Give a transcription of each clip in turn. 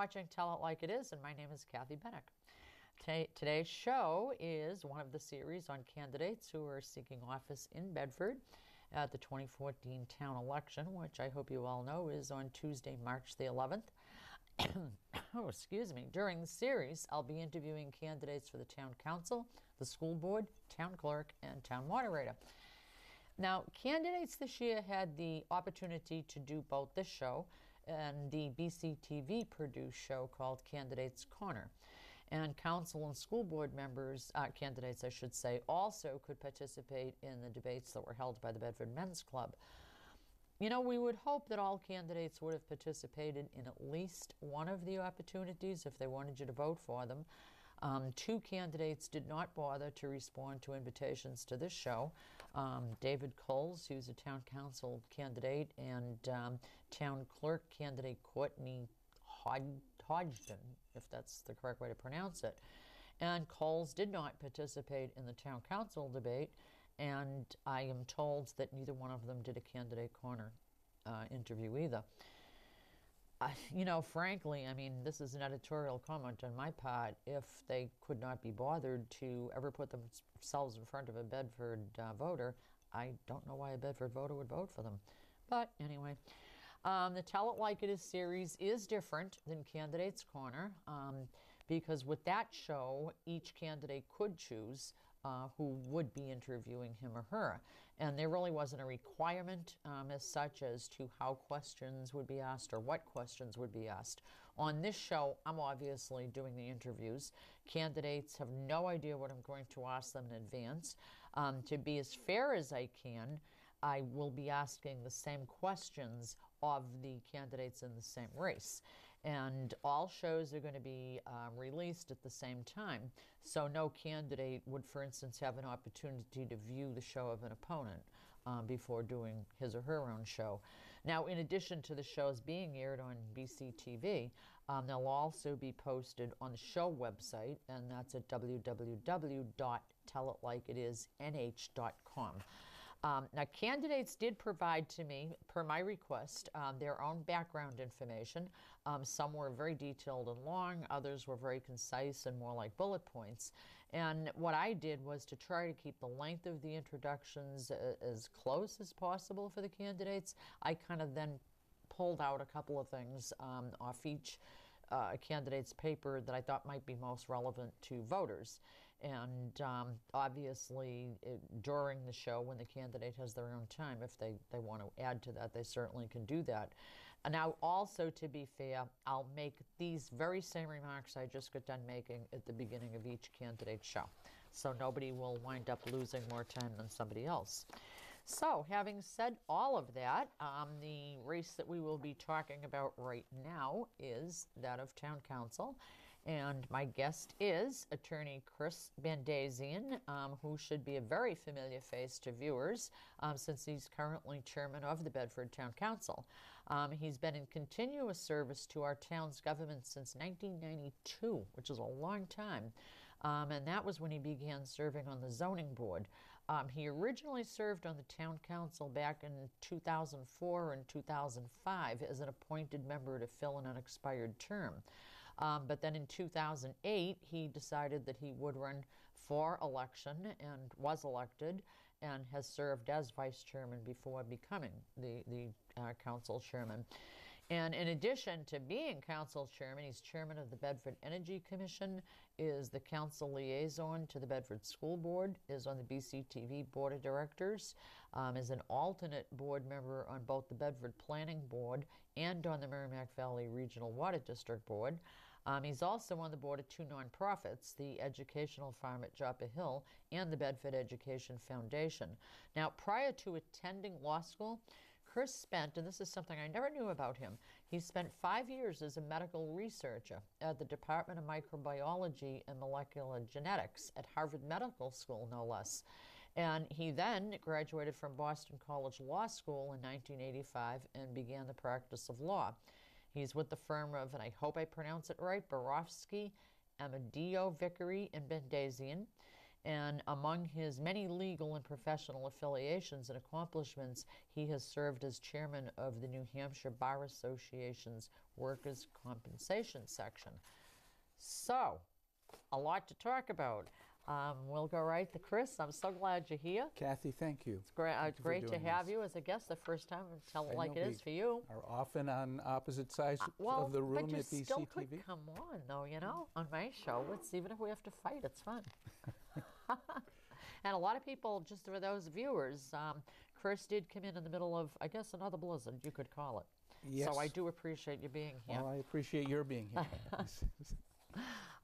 watching Tell It Like It Is, and my name is Kathy Benuck. Today's show is one of the series on candidates who are seeking office in Bedford at the 2014 town election, which I hope you all know is on Tuesday, March the 11th. Oh, excuse me. During the series, I'll be interviewing candidates for the town council, the school board, town clerk, and town moderator. Now, candidates this year had the opportunity to do both this show and the BCTV produced show called Candidates Corner. And council and school board members, candidates I should say, also could participate in the debates that were held by the Bedford Men's Club. You know, we would hope that all candidates would have participated in at least one of the opportunities if they wanted you to vote for them. Two candidates did not bother to respond to invitations to this show. David Coles, who's a town council candidate, and town clerk candidate Courtney Hodgson, if that's the correct way to pronounce it. And Coles did not participate in the town council debate, and I am told that neither one of them did a candidate corner interview either. You know, frankly, I mean, this is an editorial comment on my part. If they could not be bothered to ever put themselves in front of a Bedford voter, I don't know why a Bedford voter would vote for them. But anyway, the Tell It Like It Is series is different than Candidates Corner because with that show, each candidate could choose who would be interviewing him or her. And there really wasn't a requirement as such as to how questions would be asked or what questions would be asked. On this show, I'm obviously doing the interviews. Candidates have no idea what I'm going to ask them in advance. To be as fair as I can, I will be asking the same questions of the candidates in the same race. And all shows are going to be released at the same time. So no candidate would, for instance, have an opportunity to view the show of an opponent before doing his or her own show. Now, in addition to the shows being aired on BCTV, they'll also be posted on the show website, and that's at www.tellitlikeitisnh.com. Now, candidates did provide to me, per my request, their own background information. Some were very detailed and long, others were very concise and more like bullet points. And what I did was to try to keep the length of the introductions as close as possible for the candidates. I kind of then pulled out a couple of things off each candidate's paper that I thought might be most relevant to voters. And obviously, during the show, when the candidate has their own time, if they want to add to that, they certainly can do that. And now, also, to be fair, I'll make these very same remarks I just got done making at the beginning of each candidate's show. So nobody will wind up losing more time than somebody else. So, having said all of that, the race that we will be talking about right now is that of town council. And my guest is Attorney Chris Bandazian, who should be a very familiar face to viewers since he's currently chairman of the Bedford Town Council. He's been in continuous service to our town's government since 1992, which is a long time. And that was when he began serving on the zoning board. He originally served on the town council back in 2004 and 2005 as an appointed member to fill an unexpired term. But then in 2008, he decided that he would run for election and was elected and has served as vice chairman before becoming the council chairman. And in addition to being council chairman, he's chairman of the Bedford Energy Commission, is the council liaison to the Bedford School Board, is on the BCTV Board of Directors, is an alternate board member on both the Bedford Planning Board and on the Merrimack Valley Regional Water District Board. He's also on the board of two nonprofits, the Educational Farm at Joppa Hill and the Bedford Education Foundation. Now, prior to attending law school, Chris spent, and this is something I never knew about him, he spent 5 years as a medical researcher at the Department of Microbiology and Molecular Genetics at Harvard Medical School, no less. And he then graduated from Boston College Law School in 1985 and began the practice of law. He's with the firm of, and I hope I pronounce it right, Borofsky, Amadeo Vickery, and Bandazian. And among his many legal and professional affiliations and accomplishments, he has served as chairman of the New Hampshire Bar Association's Workers' Compensation Section. So, a lot to talk about. We'll go right to Chris. I'm so glad you're here. Kathy, thank you. It's great to have you as a guest the first time. Tell it like it is for you. Are often on opposite sides of the room at BCTV. But you still could come on, though, you know, on my show. Even if we have to fight, it's fun. And a lot of people, just for those viewers, Chris did come in the middle of, I guess, another blizzard, you could call it. Yes. So I do appreciate you being here. Well, I appreciate your being here.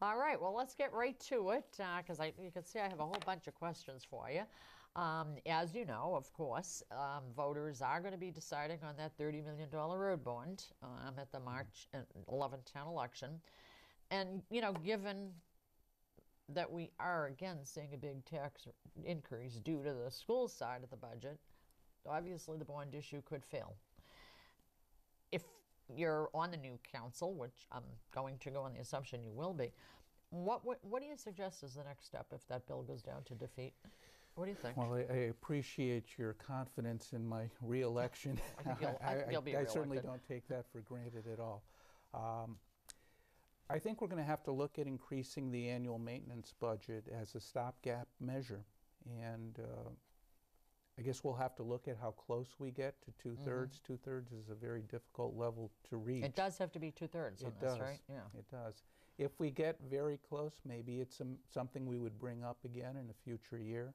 All right, well, let's get right to it, because you can see I have a whole bunch of questions for you. As you know, of course, voters are going to be deciding on that $30 million road bond at the March 11-10 election. And, you know, given that we are, again, seeing a big tax increase due to the school side of the budget, obviously the bond issue could fail. If you're on the new council, which I'm going to go on the assumption you will be, what do you suggest is the next step if that bill goes down to defeat? What do you think? Well, I appreciate your confidence in my re-election. I certainly don't take that for granted at all. I think we're going to have to look at increasing the annual maintenance budget as a stopgap measure. And I guess we'll have to look at how close we get to two-thirds. Mm-hmm. Two-thirds is a very difficult level to reach. It does have to be two-thirds on this, right? Yeah. It does. If we get very close, maybe it's something we would bring up again in a future year.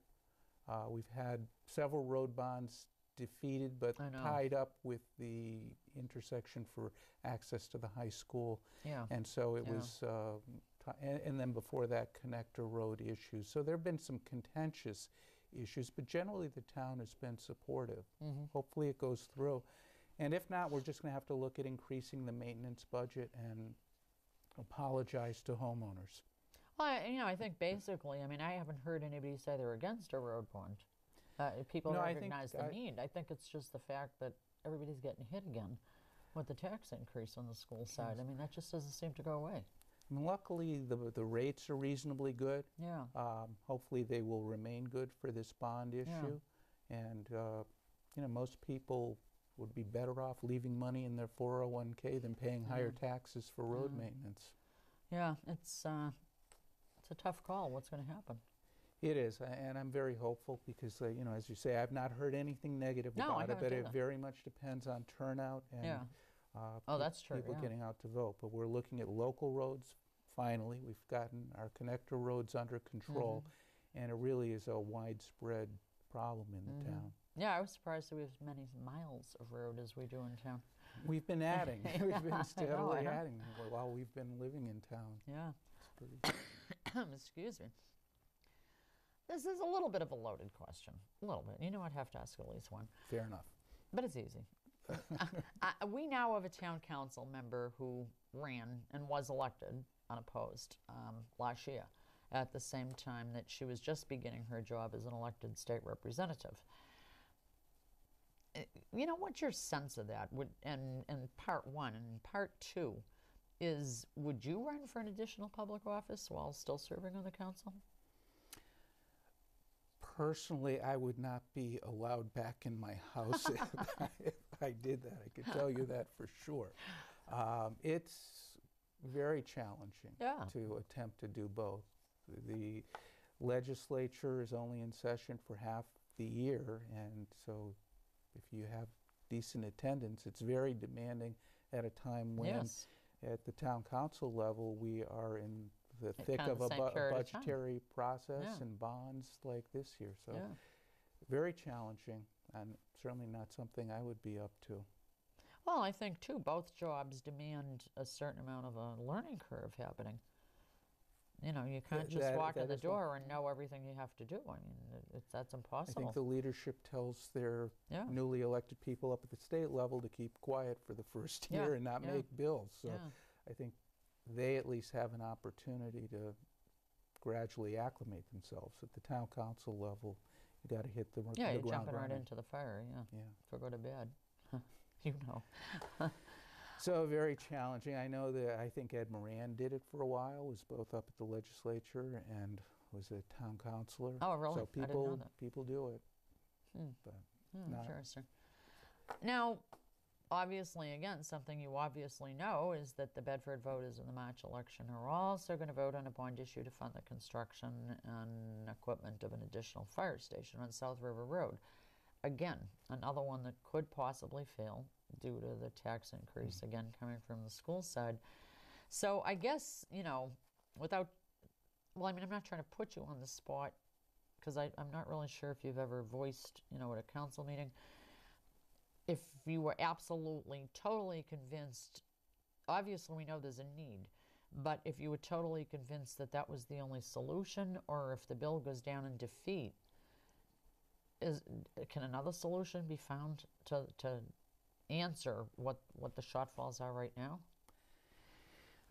We've had several road bonds defeated but tied up with the intersection for access to the high school. Yeah. And so it was, and then before that, connector road issues. So there have been some contentious issues, but generally the town has been supportive. Mm-hmm. Hopefully it goes through. And if not, we're just going to have to look at increasing the maintenance budget and apologize to homeowners. Well, you know, I think basically, I mean, I haven't heard anybody say they're against a road bond. People recognize the need. I think it's just the fact that everybody's getting hit again with the tax increase on the school side. I mean, that just doesn't seem to go away. And luckily, the rates are reasonably good. Yeah. Hopefully, they will remain good for this bond issue. Yeah. And, you know, most people would be better off leaving money in their 401k than paying higher taxes for road maintenance. Yeah, it's a tough call. What's going to happen? It is, and I'm very hopeful because, you know, as you say, I've not heard anything negative about it, but it very much depends on turnout and that's true, people getting out to vote. But we're looking at local roads. Finally, we've gotten our connector roads under control, and it really is a widespread problem in the town. Yeah, I was surprised that we have as many miles of road as we do in town. We've been adding. We've been steadily adding while we've been living in town. Yeah. Excuse me. This is a little bit of a loaded question. A little bit. You know, I'd have to ask at least one. Fair enough. But it's easy. We now have a town council member who ran and was elected unopposed last year at the same time that she was just beginning her job as an elected state representative. You know, what's your sense of that? And part one. And part two is, would you run for an additional public office while still serving on the council? Personally, I would not be allowed back in my house if I did that. I can tell you that for sure. It's very challenging to attempt to do both. The legislature is only in session for half the year, and so if you have decent attendance, it's very demanding at a time when at the town council level we are in the thick of a budgetary process and bonds like this year. So very challenging, and certainly not something I would be up to. Well, I think, too, both jobs demand a certain amount of a learning curve happening. You know, you can't just walk in the door and know everything you have to do. I mean, that's impossible. I think the leadership tells their newly elected people up at the state level to keep quiet for the first year and not make bills. So I think they at least have an opportunity to gradually acclimate themselves. At the town council level, you got to hit the ground running. Yeah, you're jumping right into the fire, to go to bed. You know. So very challenging. I know that I think Ed Moran did it for a while, was both up at the legislature and was a town councilor. Oh, really? So I didn't know that. people do it. But Interesting. Now, obviously, again, something you obviously know is that the Bedford voters in the March election are also going to vote on a bond issue to fund the construction and equipment of an additional fire station on South River Road. Again, another one that could possibly fail due to the tax increase, again, coming from the school side. So I guess, you know, without, well, I mean, I'm not trying to put you on the spot because I'm not really sure if you've ever voiced, you know, at a council meeting, if you were absolutely, totally convinced, obviously we know there's a need, but if you were totally convinced that that was the only solution, or if the bill goes down in defeat, can another solution be found to answer what the shortfalls are right now?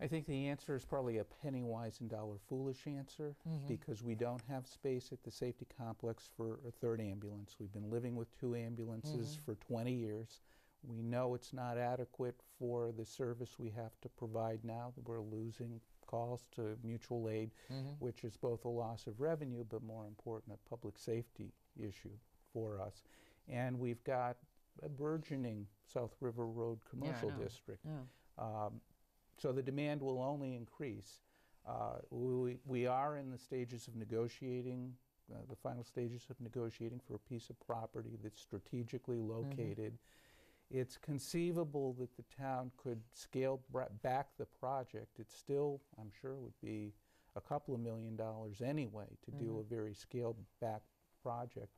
I think the answer is probably a penny wise and dollar foolish answer, because we don't have space at the safety complex for a third ambulance. We've been living with 2 ambulances for 20 years. We know it's not adequate for the service we have to provide now. We're losing calls to mutual aid, which is both a loss of revenue, but more important, a public safety issue for us. And we've got a burgeoning South River Road commercial district. So the demand will only increase. We are in the stages of negotiating, the final stages of negotiating for a piece of property that's strategically located. It's conceivable that the town could scale back the project. It still, I'm sure, would be a couple of $1 million anyway to do a very scaled back project.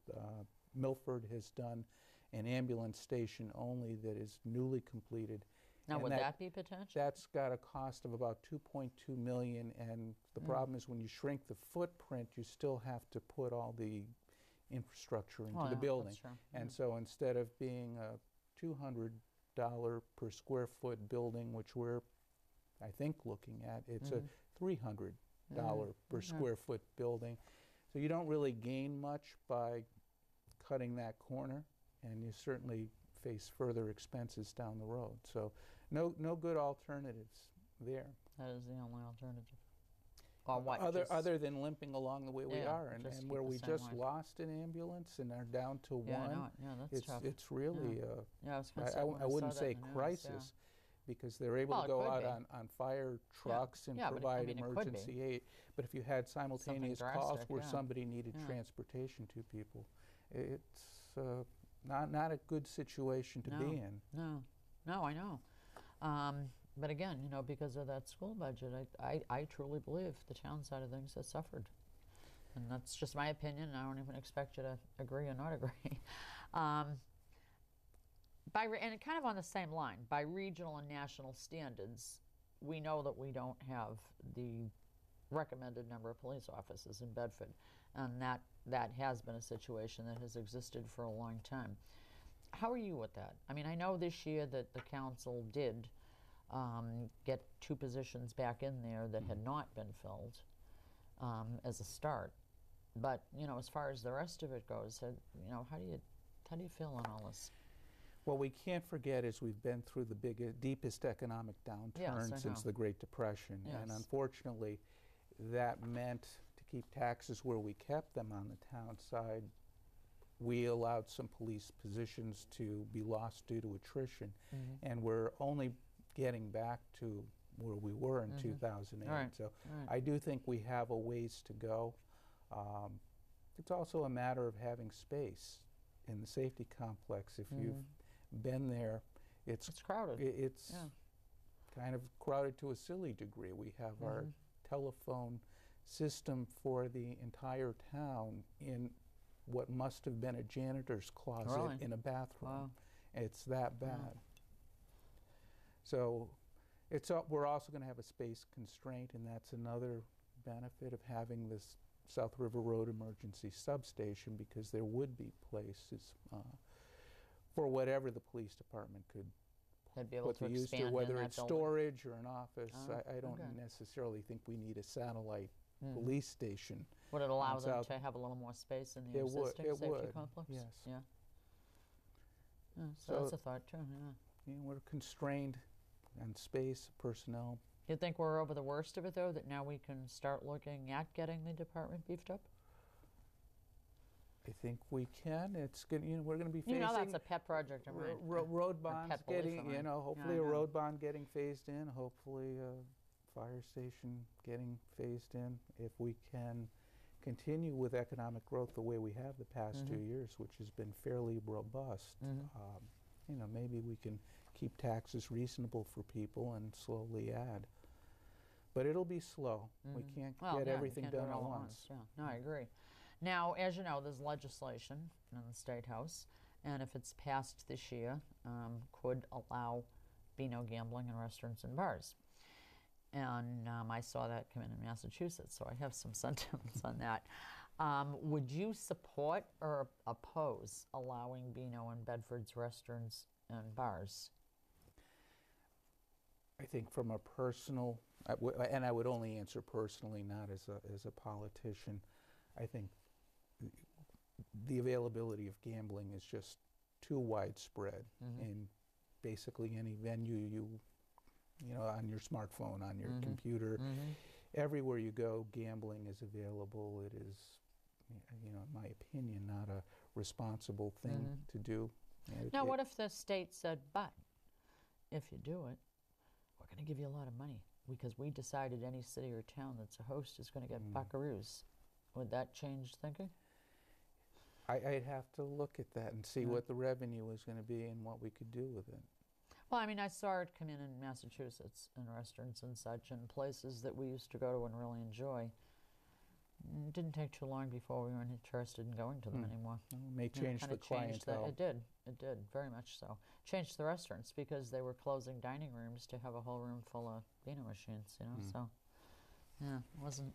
Milford has done an ambulance station only that is newly completed. Now, would that be potential? That's got a cost of about $2.2 million, and the problem is when you shrink the footprint, you still have to put all the infrastructure into the building. And so instead of being a $200 per square foot building, which we're, I think, looking at, it's a $300 per square foot building. So you don't really gain much by cutting that corner, and you certainly face further expenses down the road. So no good alternatives there. That is the only alternative. Or what? Other than limping along the way we are, and where we just lost an ambulance and are down to one. That's tough. It's really I wouldn't say crisis, because they're able to go out on fire trucks and provide emergency aid. But if you had simultaneous calls where somebody needed transportation to people, it's not a good situation to be in. No, I know. But again, you know, because of that school budget, I truly believe the town side of things has suffered. And that's just my opinion. I don't even expect you to agree or not agree. And kind of on the same line, by regional and national standards, we know that we don't have the recommended number of police officers in Bedford. And that has been a situation that has existed for a long time. How are you with that? I mean, I know this year that the council did get 2 positions back in there that had not been filled as a start. But, you know, as far as the rest of it goes, you know, how do you feel on all this? Well, we can't forget, as we've been through the deepest economic downturn since the Great Depression. And unfortunately, that meant to keep taxes where we kept them on the town side. We allowed some police positions to be lost due to attrition, and we're only getting back to where we were in 2008. So I do think we have a ways to go. It's also a matter of having space in the safety complex. If you've been there, it's crowded. It's kind of crowded to a silly degree. We have our telephone system for the entire town in what must have been a janitor's closet in a bathroom. It's that bad. So we're also going to have a space constraint, and that's another benefit of having this South River Road emergency substation, because there would be places for whatever the police department could put to use, whether it's storage or an office. I don't necessarily think we need a satellite police station. Would it allow them to have a little more space in the existing safety complex? Yes. So that's a thought too. We're constrained on space, personnel, You think we're over the worst of it, though, that now we can start looking at getting the department beefed up? I think we can. It's good. We're going to be facing. That's a pet project of mine. Road bonds getting, hopefully Yeah, a road bond getting phased in. Hopefully a fire station getting phased in. If we can continue with economic growth the way we have the past 2 years, which has been fairly robust, maybe we can keep taxes reasonable for people and slowly add. But it'll be slow. We can't get everything done at once. Yeah, no, I agree. Now, as you know, there's legislation in the State House, and if it's passed this year, could allow Beano gambling in restaurants and bars. And I saw that come in Massachusetts, so I have some sentiments on that. Would you support or oppose allowing Beano in Bedford's restaurants and bars? I think from a personal, and I would only answer personally, not as a politician, I think the availability of gambling is just too widespread in basically any venue on your smartphone, on your computer. Everywhere you go, gambling is available. It is, in my opinion, not a responsible thing to do. Now, what if the state said, but if you do it, we're going to give you a lot of money because we decided any city or town that's a host is going to get buckaroos? Would that change thinking? I'd have to look at that and see what the revenue is going to be and what we could do with it. Well, I mean, I saw it come in Massachusetts in restaurants and such and places that we used to go to and really enjoy. It didn't take too long before we weren't interested in going to them anymore. Well, it may change the clientele. It did, very much so. Changed the restaurants because they were closing dining rooms to have a whole room full of Beano machines, so, yeah, it wasn't.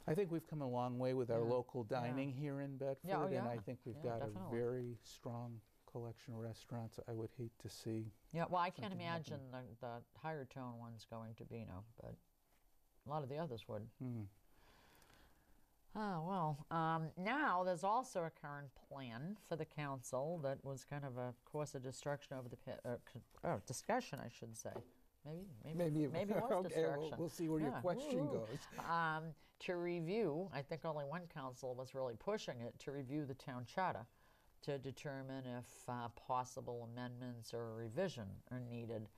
I think we've come a long way with our local dining here in Bedford, and I think we've got definitely a very strong collection of restaurants. I would hate to see. Yeah, well, I can't imagine the higher tone ones going to Beano, but a lot of the others would. Oh, well, now there's also a current plan for the council that was kind of a course of destruction over the discussion, I should say. Maybe it was okay, destruction. We'll see where your question goes. To review, I think only one council was really pushing it, to review the town charter to determine if possible amendments or revision are needed.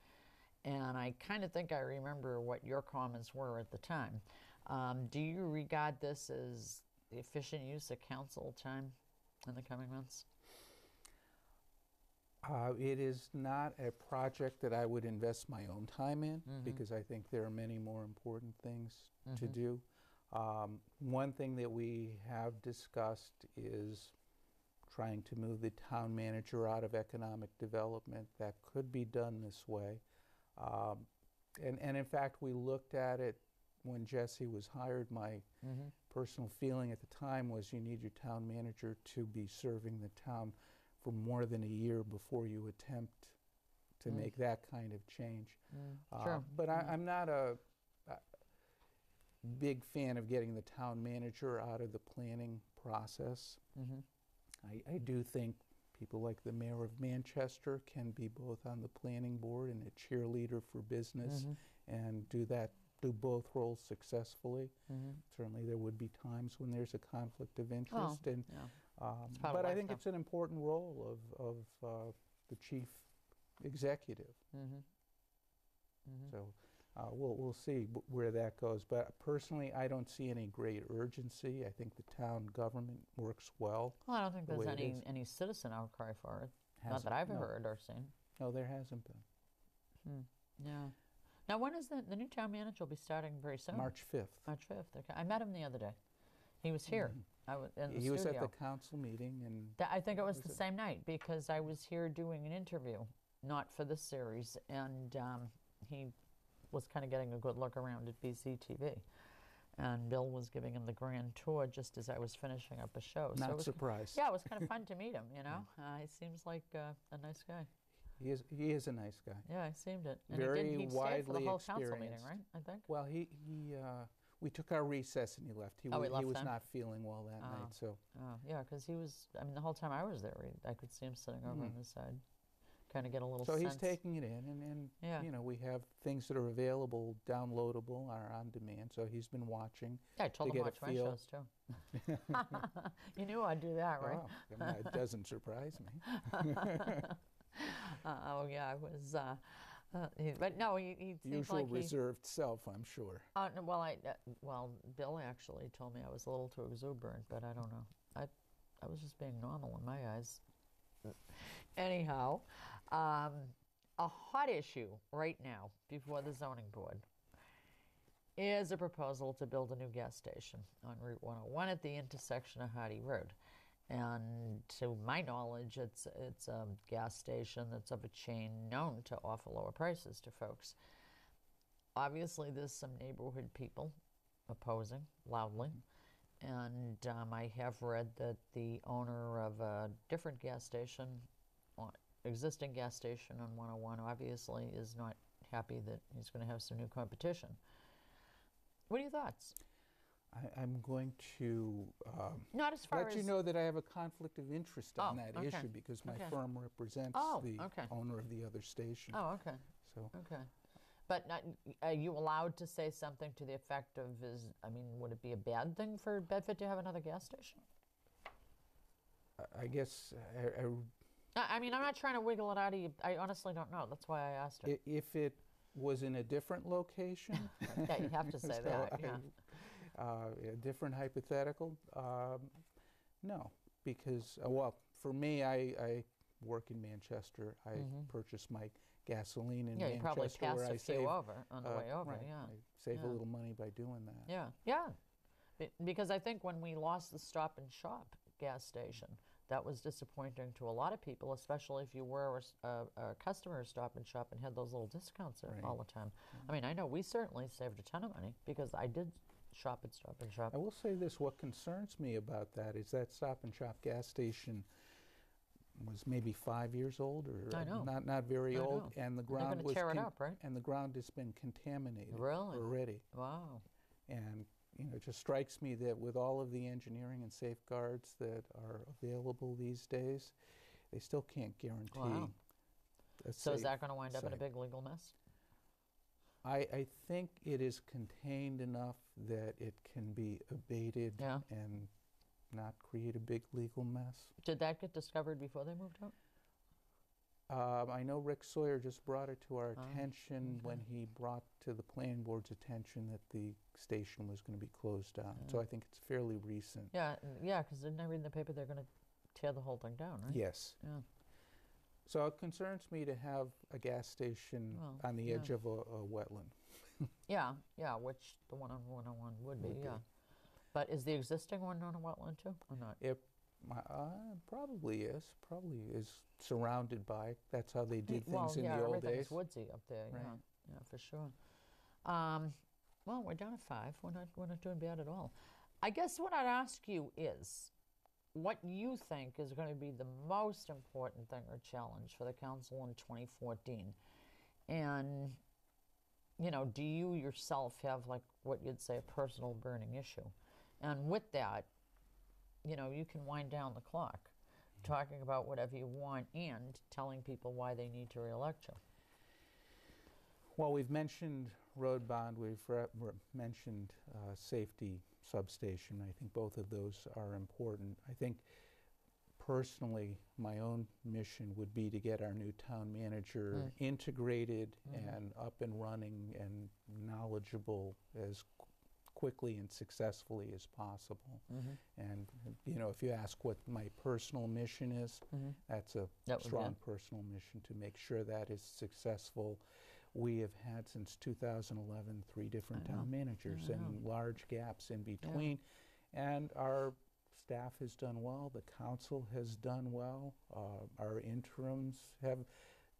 And I kind of think I remember what your comments were at the time. Do you regard this as the efficient use of council time in the coming months? It is not a project that I would invest my own time in because I think there are many more important things to do. One thing that we have discussed is trying to move the town manager out of economic development. That could be done this way. And in fact, we looked at it when Jesse was hired. My personal feeling at the time was you need your town manager to be serving the town for more than a year before you attempt to make that kind of change. Sure. But I'm not a big fan of getting the town manager out of the planning process. I do think people like the mayor of Manchester can be both on the planning board and a cheerleader for business and do both roles successfully. Certainly there would be times when there's a conflict of interest. But I think it's an important role of the chief executive. So we'll see where that goes. But personally, I don't see any great urgency. I think the town government works well. Well, I don't think there's any citizen outcry for it. Not that I've heard or seen. No, there hasn't been. Yeah. Now, when is the new town manager will be starting very soon? March 5th. March 5th. Okay. I met him the other day. He was here. He was at the council meeting, and I think it was the same night because I was here doing an interview, not for this series, and he was kind of getting a good look around at BCTV, and Bill was giving him the grand tour just as I was finishing up a show. Not surprised. Yeah, it was kind of fun to meet him. He seems like a nice guy. He is a nice guy. Yeah, I seemed it. And Very he widely stayed for the whole experienced. council meeting, right? I think. Well, we took our recess and he left. He was not feeling well that night. So. Oh, yeah, because he was. I mean, the whole time I was there, I could see him sitting over on the side. kind of get a little so sense. he's taking it in, and you know, we have things that are available, downloadable, or on demand. So he's been watching. Yeah, I told him to watch my shows too. You knew I'd do that, right? Oh, I mean, it doesn't surprise me. Oh yeah, I was. But no, he seemed Usual like reserved self, I'm sure. no, well, Bill actually told me I was a little too exuberant, but I don't know. I was just being normal in my eyes. Anyhow, a hot issue right now before the zoning board is a proposal to build a new gas station on Route 101 at the intersection of Hardy Road. And to my knowledge, it's a gas station that's of a chain known to offer lower prices to folks. Obviously, there's some neighborhood people opposing loudly. And I have read that the owner of a different gas station, existing gas station on 101, obviously is not happy that he's going to have some new competition. What are your thoughts? I'm going to not as far let you know that I have a conflict of interest on that issue because my firm represents the owner of the other station. Oh, okay. So okay. But are you allowed to say something to the effect of, would it be a bad thing for Bedford to have another gas station? I guess I'm not trying to wiggle it out of you. I honestly don't know. That's why I asked her. If it was in a different location. Yeah, you have to say so that, yeah. A different hypothetical? No, because, well, for me, I work in Manchester. I purchase my gasoline in Manchester. You probably pass a few over on the way over, right. yeah. I save a little money by doing that. Yeah. Because I think when we lost the Stop and Shop gas station, that was disappointing to a lot of people, especially if you were a customer of Stop and Shop and had those little discounts there all the time. I know we certainly saved a ton of money because I did shop at Stop and Shop. I will say this, what concerns me about that is that Stop and Shop gas station was maybe 5 years old or not very old, and the ground was tear it up, right? And the ground has been contaminated already. Wow. And it just strikes me that with all of the engineering and safeguards that are available these days, they still can't guarantee. So is that going to wind up in a big legal mess? I think it is contained enough that it can be abated and not create a big legal mess. Did that get discovered before they moved out? I know Rick Sawyer just brought it to our attention when he brought to the planning board's attention that the station was going to be closed down. So I think it's fairly recent. Yeah, because didn't I read in the paper they're going to tear the whole thing down, right? Yes. Yeah. So it concerns me to have a gas station on the edge of a wetland. Yeah, which the one on 101 would be. But is the existing one on a wetland too, or not? It probably is surrounded by. That's how they did things in the old days. Everything's woodsy up there. Right. Yeah, for sure. Well, we're down to 5. We're not doing bad at all. I guess what I'd ask you is what you think is going to be the most important thing or challenge for the council in 2014, and do you yourself have like what you'd say a personal burning issue? And with that, you can wind down the clock talking about whatever you want and telling people why they need to reelect you. Well, we've mentioned road bond, we've mentioned safety substation. I think both of those are important. I think personally my own mission would be to get our new town manager integrated and up and running and knowledgeable as quickly and successfully as possible. And if you ask what my personal mission is, that's a strong personal mission to make sure that is successful. We have had since 2011 3 different town managers and large gaps in between, and our staff has done well, the council has done well, our interims have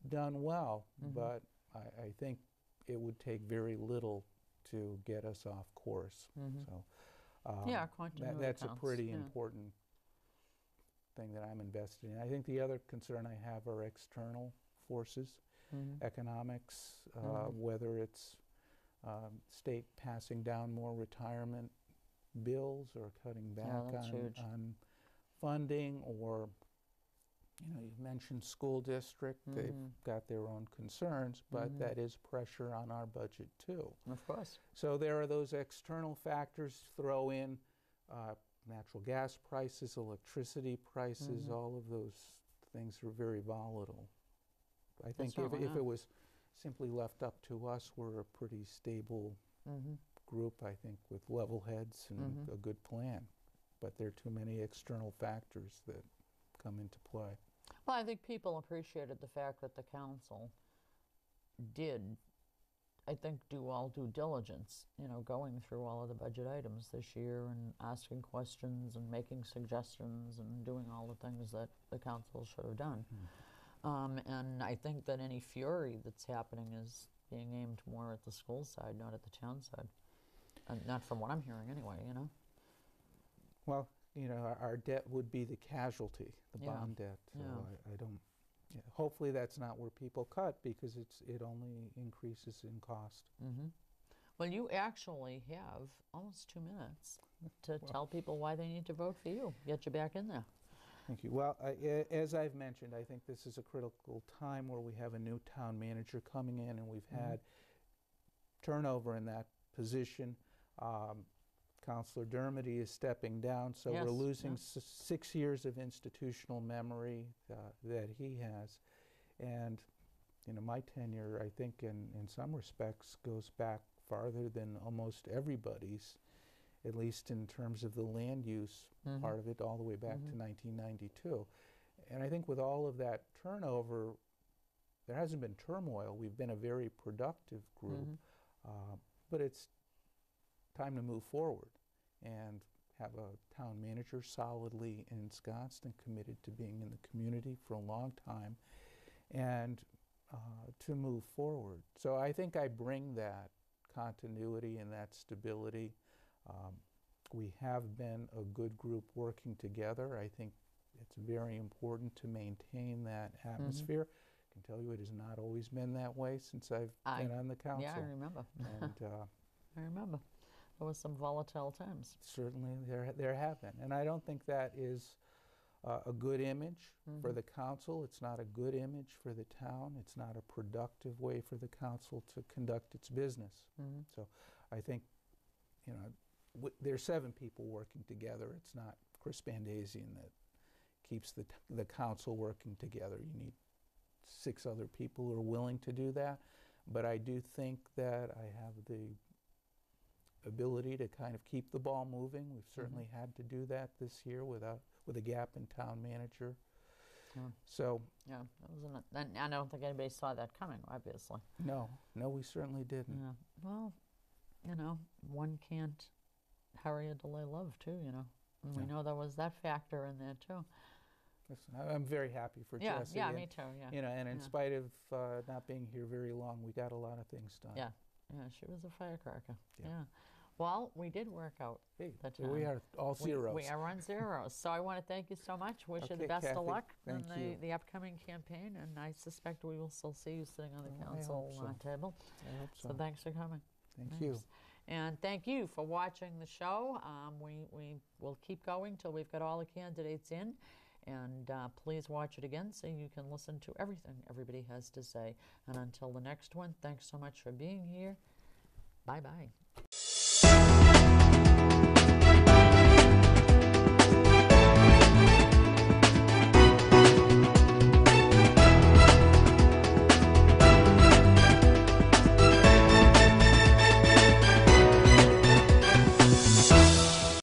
done well, but I think it would take very little to get us off course. So that's a pretty important thing that I'm invested in. I think the other concern I have are external forces, economics, whether it's state passing down more retirement bills or cutting back on funding, or You know, you mentioned school district. They've got their own concerns, but that is pressure on our budget too. Of course. So there are those external factors. Throw in natural gas prices, electricity prices, all of those things are very volatile. I think if it was simply left up to us, we're a pretty stable group, I think, with level heads and a good plan. But there are too many external factors that come into play. Well, I think people appreciated the fact that the council did, I think, do all due diligence, you know, going through all of the budget items this year and asking questions and making suggestions and doing all the things that the council should have done. And I think that any fury that's happening is being aimed more at the school side, not at the town side. And not from what I'm hearing anyway, you know. Well, you know, our debt would be the casualty, the bond debt. So I don't, hopefully that's not where people cut, because it only increases in cost. Well, you actually have almost 2 minutes to tell people why they need to vote for you, get you back in there. Thank you. Well, as I've mentioned, I think this is a critical time where we have a new town manager coming in, and we've had turnover in that position. Councillor Dermody is stepping down, so we're losing 6 years of institutional memory that he has. And, you know, my tenure, I think, in some respects, goes back farther than almost everybody's, at least in terms of the land use part of it, all the way back to 1992. And I think with all of that turnover, there hasn't been turmoil. We've been a very productive group, but it's time to move forward and have a town manager solidly ensconced and committed to being in the community for a long time, and to move forward. So I think I bring that continuity and that stability. We have been a good group working together. I think it's very important to maintain that atmosphere. I can tell you it has not always been that way since I've been on the council. Yeah, I remember. And, I remember. There was some volatile times. Certainly there have been. And I don't think that is a good image for the council. It's not a good image for the town. It's not a productive way for the council to conduct its business. So I think, you know, there's 7 people working together. It's not Chris Bandazian that keeps the council working together. You need 6 other people who are willing to do that. But I do think that I have the ability to kind of keep the ball moving. We've certainly had to do that this year with a gap in town manager. So yeah, I don't think anybody saw that coming, obviously. No, we certainly didn't. Yeah. Well, you know, one can't hurry or delay love too, you know. And we know there was that factor in there too. Listen, I'm very happy for Jessie. Yeah, me too, yeah. You know, and in spite of not being here very long, we got a lot of things done. Yeah, she was a firecracker. Yeah. Well, we did work out the time. We are all zeros. We are on zeros. So I want to thank you so much. Wish you the best of luck in the upcoming campaign, and I suspect we will still see you sitting on the council table. I hope so. So thanks for coming. Thank you. And thank you for watching the show. We will keep going till we've got all the candidates in. And please watch it again so you can listen to everything everybody has to say. And until the next one, thanks so much for being here. Bye-bye.